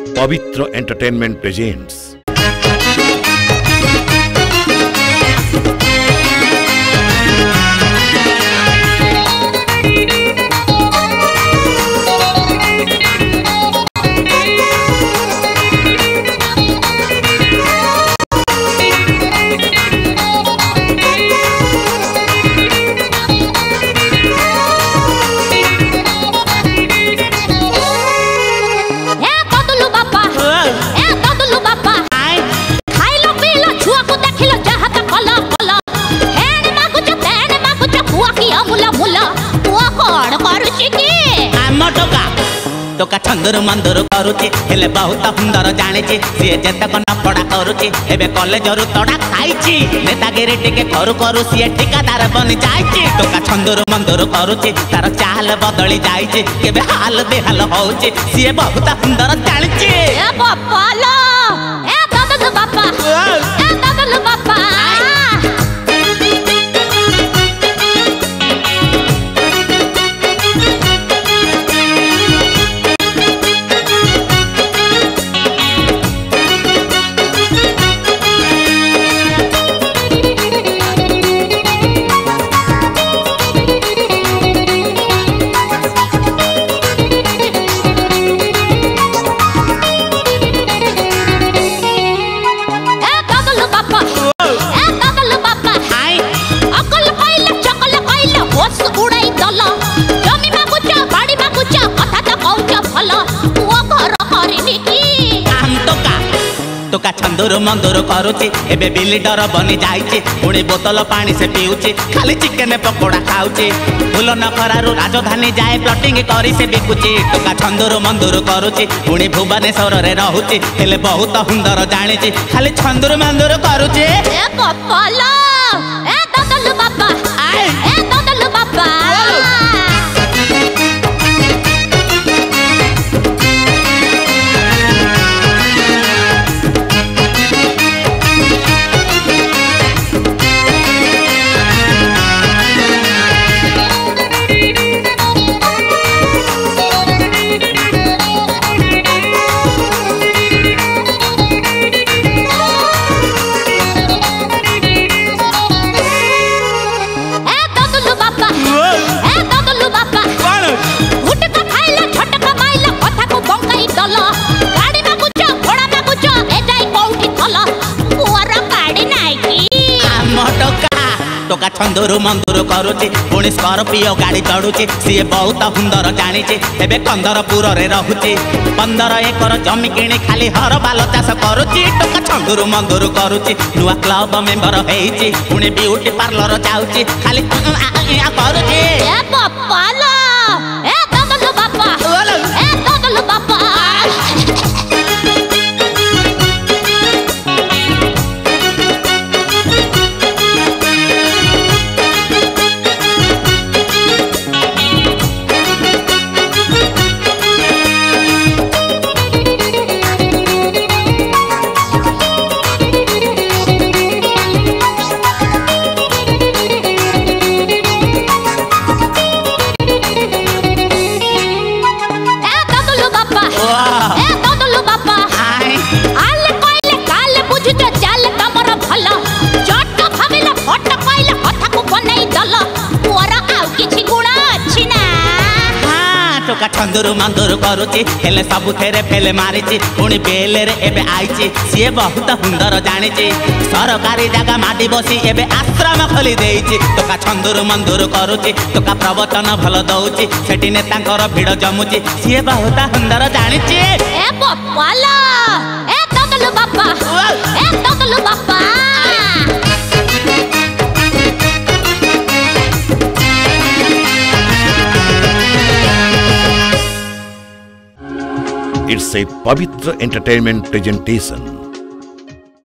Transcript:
पवित्र entertainment presents टोका छंदर मंदर करुची हेले बहुत सुंदर जानी सी जेतक नपड़ा करुची एबे कॉलेज रु तड़ा खाई नेतागिरी टिके करू करू सी ठिकादार बनी जाइए टोका छंदर मंदर करुची तार चाल बदली जाइए केबे हाल बेहाल होउची सी बहुत सुंदर जानी ए बापा लो ए दादा बापा ए दादा बापा टोका छंदर मंदर करुची एबे बिल्डर बनी जाइए पुणी बोतल पानी से पीउची खाली चिकेन पकोड़ा खाउची फूल नखरारू राजधानी जाए प्लटिंग करी से बिकुची टोका छंदर मंदर करुची पुणी भुवनेश्वर रे रहुची हेले बहुत सुंदर जानी खाली छंदर मंदर करुची ए बापा लो ए दादा बापा ए दादा बापा टोका छंदर मंदर करुची पुणी स्कॉर्पियो गाड़ी चढ़ुची सी बहुत सुंदर जानी एबे कंदरपुर रे रहुची 15 एकर जमी किणी खाली हर बाल चाष करुची टोका छंदर मंदर करुची नुआ क्लब मेंबर हेइची पुणी ब्यूटी पार्लर जाउची खाली करुची ए बापा लो ए दादा बापा ए दादा बापा टोका छंदर मंदर करुची हेले सबु थेरे फेले मारिची पुणी बेले रे एबे आइची सी बहुत सुंदर जानी सरकारी जगह माटी बसी एबे आश्रम खोली देइची टोका छंदर मंदर करुची टोका प्रवचन भल दउची सेठी नेतांकर भिड़ जमुची सी बहुत सुंदर जानी ए बापा लो ए दादा बापा ए दादा बापा It's a Pavitra Entertainment presentation.